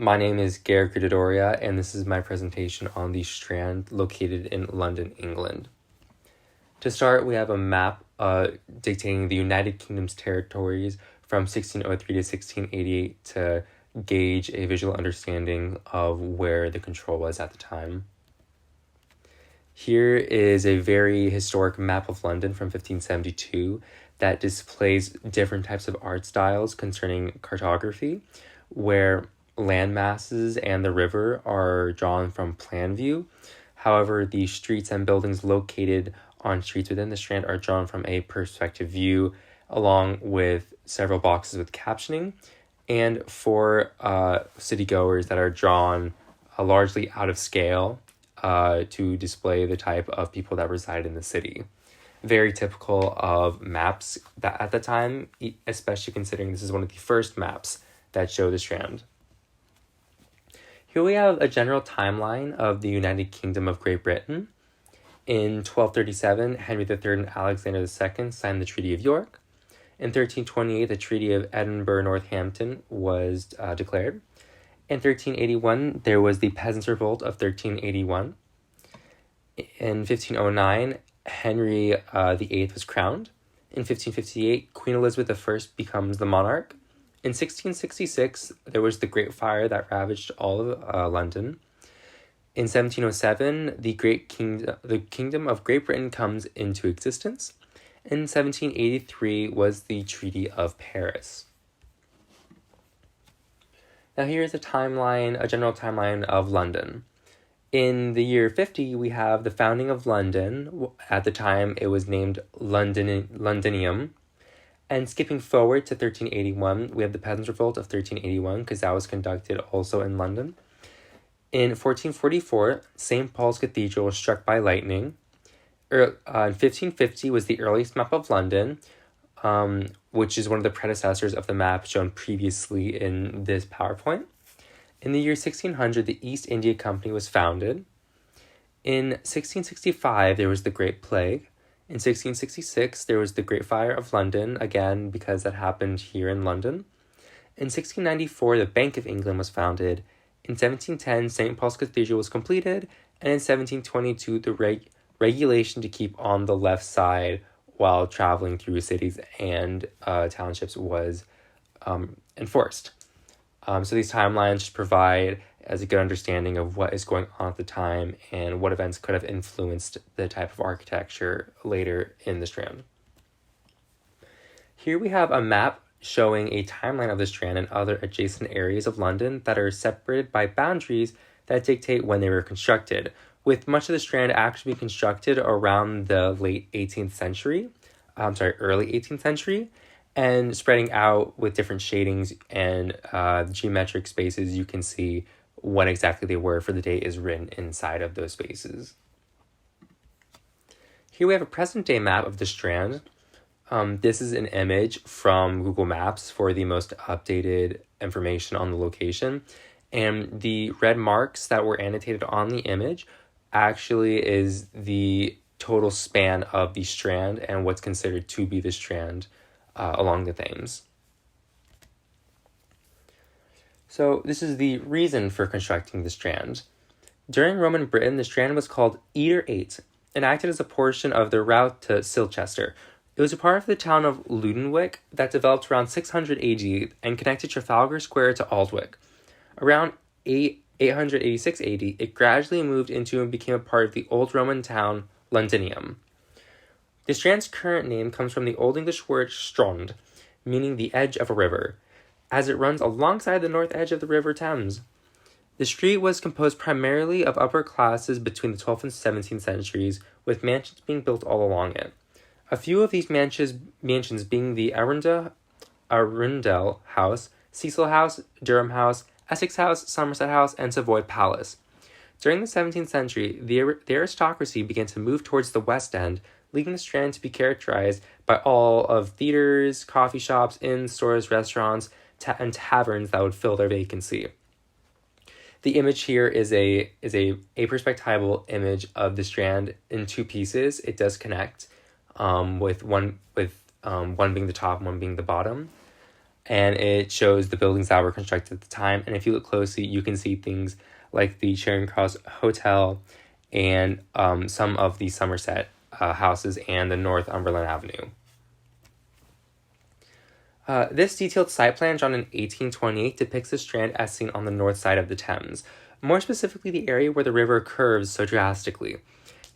My name is Garrett Gruttadauria, and this is my presentation on the Strand located in London, England. To start, we have a map dictating the United Kingdom's territories from 1603 to 1688 to gauge a visual understanding of where the control was at the time. Here is a very historic map of London from 1572 that displays different types of art styles concerning cartography, where land masses and the river are drawn from plan view. However, the streets and buildings located on streets within the Strand are drawn from a perspective view, along with several boxes with captioning, and for city-goers that are drawn largely out of scale to display the type of people that reside in the city. Very typical of maps that at the time, especially considering this is one of the first maps that show the Strand. Here we have a general timeline of the United Kingdom of Great Britain. In 1237, Henry III and Alexander II signed the Treaty of York. In 1328, the Treaty of Edinburgh-Northampton was declared. In 1381, there was the Peasants' Revolt of 1381. In 1509, Henry VIII was crowned. In 1558, Queen Elizabeth I becomes the monarch. In 1666, there was the Great Fire that ravaged all of London. In 1707, the Kingdom of Great Britain comes into existence. In 1783 was the Treaty of Paris. Now here is a general timeline of London. In the year 50, we have the founding of London. At the time, it was named Londinium. And skipping forward to 1381, we have the Peasants' Revolt of 1381, because that was conducted also in London. In 1444, St. Paul's Cathedral was struck by lightning. In 1550 was the earliest map of London, which is one of the predecessors of the map shown previously in this PowerPoint. In the year 1600, the East India Company was founded. In 1665, there was the Great Plague. In 1666, there was the Great Fire of London, again, because that happened here in London. In 1694, the Bank of England was founded. In 1710, St. Paul's Cathedral was completed. And in 1722, the regulation to keep on the left side while traveling through cities and townships was enforced. So these timelines just provide as a good understanding of what is going on at the time and what events could have influenced the type of architecture later in the Strand. Here we have a map showing a timeline of the Strand and other adjacent areas of London that are separated by boundaries that dictate when they were constructed, with much of the Strand actually constructed around the early 18th century, and spreading out with different shadings and geometric spaces. You can see when exactly they were for the date is written inside of those spaces. Here we have a present-day map of the Strand. This is an image from Google Maps for the most updated information on the location. And the red marks that were annotated on the image actually is the total span of the Strand and what's considered to be the Strand along the Thames. So this is the reason for constructing the Strand. During Roman Britain, the Strand was called Eater 8 and acted as a portion of the route to Silchester. It was a part of the town of Ludenwick that developed around 600 AD and connected Trafalgar Square to Aldwych. Around 886 AD, it gradually moved into and became a part of the old Roman town Londinium. The Strand's current name comes from the Old English word Strand, meaning the edge of a river, as it runs alongside the north edge of the River Thames. The street was composed primarily of upper classes between the 12th and 17th centuries, with mansions being built all along it. A few of these mansions being the Arundel House, Cecil House, Durham House, Essex House, Somerset House, and Savoy Palace. During the 17th century, the aristocracy began to move towards the West End, leaving the Strand to be characterized by all of theaters, coffee shops, inns, stores, restaurants, and taverns that would fill their vacancy. The image here is a perspectival image of the Strand in two pieces. It does connect, with one being the top and one being the bottom. and it shows the buildings that were constructed at the time. And if you look closely, you can see things like the Charing Cross Hotel and some of the Somerset houses and the Northumberland Avenue. This detailed site plan drawn in 1828 depicts the Strand as seen on the north side of the Thames, more specifically the area where the river curves so drastically.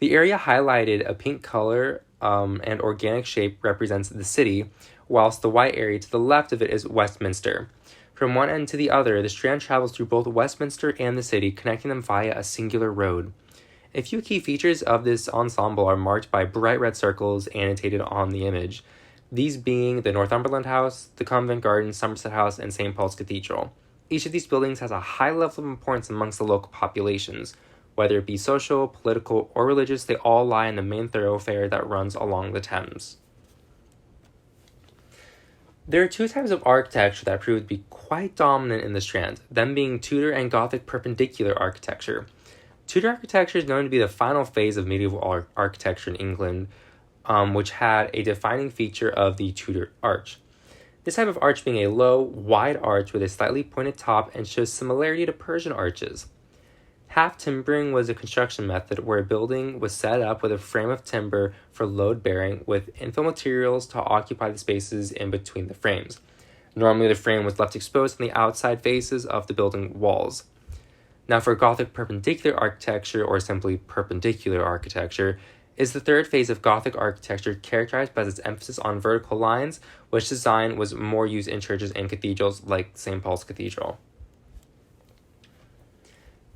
The area highlighted a pink color and organic shape represents the city, whilst the white area to the left of it is Westminster. From one end to the other, the Strand travels through both Westminster and the city, connecting them via a singular road. A few key features of this ensemble are marked by bright red circles annotated on the image, these being the Northumberland House, the Covent Garden, Somerset House, and St. Paul's Cathedral. Each of these buildings has a high level of importance amongst the local populations. Whether it be social, political, or religious, they all lie in the main thoroughfare that runs along the Thames. There are two types of architecture that prove to be quite dominant in the Strand, them being Tudor and Gothic perpendicular architecture. Tudor architecture is known to be the final phase of medieval architecture in England, which had a defining feature of the Tudor arch. This type of arch being a low, wide arch with a slightly pointed top and shows similarity to Persian arches. Half timbering was a construction method where a building was set up with a frame of timber for load bearing with infill materials to occupy the spaces in between the frames. Normally the frame was left exposed on the outside faces of the building walls. Now for Gothic perpendicular architecture, or simply perpendicular architecture, is the third phase of Gothic architecture characterized by its emphasis on vertical lines, which design was more used in churches and cathedrals like St. Paul's Cathedral.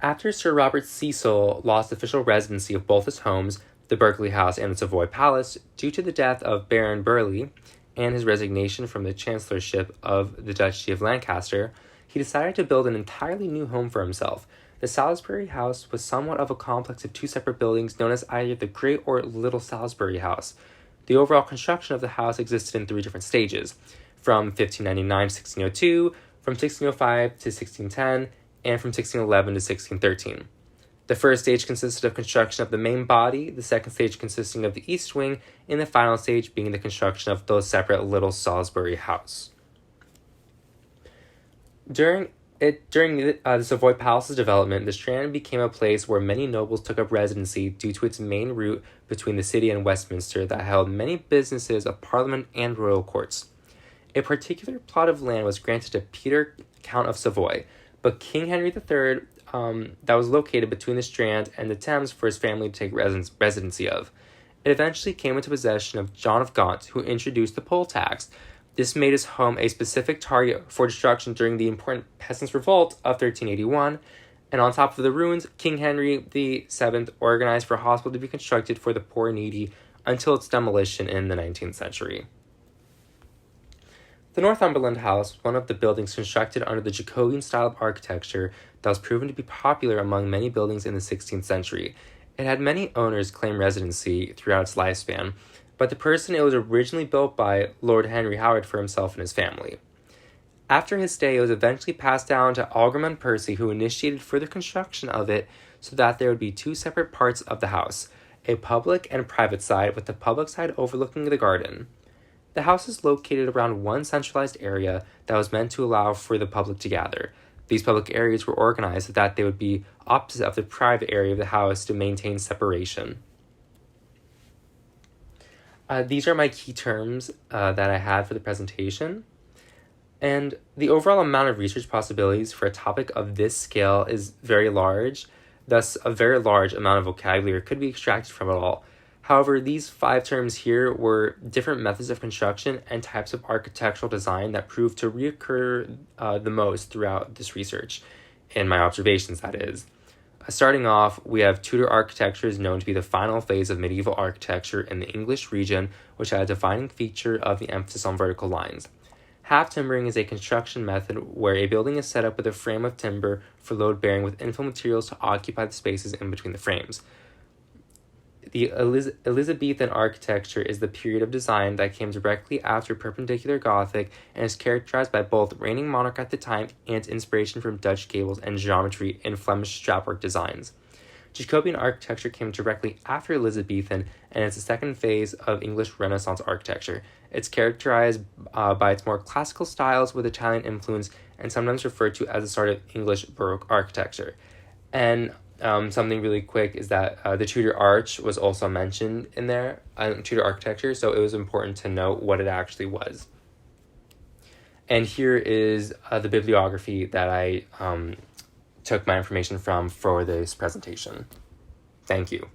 After Sir Robert Cecil lost official residency of both his homes, the Berkeley House and the Savoy Palace, due to the death of Baron Burghley and his resignation from the chancellorship of the Duchy of Lancaster, he decided to build an entirely new home for himself. The Salisbury House was somewhat of a complex of two separate buildings known as either the Great or Little Salisbury House. The overall construction of the house existed in three different stages, from 1599 to 1602, from 1605 to 1610, and from 1611 to 1613. The first stage consisted of construction of the main body, the second stage consisting of the east wing, and the final stage being the construction of the separate Little Salisbury House. During the Savoy Palace's development, the Strand became a place where many nobles took up residency due to its main route between the city and Westminster that held many businesses of Parliament and royal courts. A particular plot of land was granted to Peter, Count of Savoy, but King Henry III that was located between the Strand and the Thames for his family to take residency of. It eventually came into possession of John of Gaunt, who introduced the poll tax. This made his home a specific target for destruction during the important Peasants' Revolt of 1381, and on top of the ruins, King Henry VII organized for a hospital to be constructed for the poor and needy until its demolition in the 19th century. The Northumberland House was one of the buildings constructed under the Jacobean style of architecture that was proven to be popular among many buildings in the 16th century. It had many owners claim residency throughout its lifespan, but the person it was originally built by, Lord Henry Howard, for himself and his family. After his stay, it was eventually passed down to Alderman Percy, who initiated further construction of it so that there would be two separate parts of the house, a public and private side, with the public side overlooking the garden. The house is located around one centralized area that was meant to allow for the public to gather. These public areas were organized so that they would be opposite of the private area of the house to maintain separation. These are my key terms that I had for the presentation. And the overall amount of research possibilities for a topic of this scale is very large. Thus, a very large amount of vocabulary could be extracted from it all. However, these 5 terms here were different methods of construction and types of architectural design that proved to reoccur the most throughout this research, in my observations, that is. Starting off, we have Tudor architecture is known to be the final phase of medieval architecture in the English region, which had a defining feature of the emphasis on vertical lines. Half timbering is a construction method where a building is set up with a frame of timber for load bearing with infill materials to occupy the spaces in between the frames. The Elizabethan architecture is the period of design that came directly after Perpendicular Gothic and is characterized by both reigning monarch at the time and inspiration from Dutch gables and geometry in Flemish strapwork designs. Jacobean architecture came directly after Elizabethan and is the second phase of English Renaissance architecture. It's characterized by its more classical styles with Italian influence and sometimes referred to as a sort of English Baroque architecture. And something really quick is that the Tudor arch was also mentioned in there, Tudor architecture, so it was important to note what it actually was. And here is the bibliography that I took my information from for this presentation. Thank you.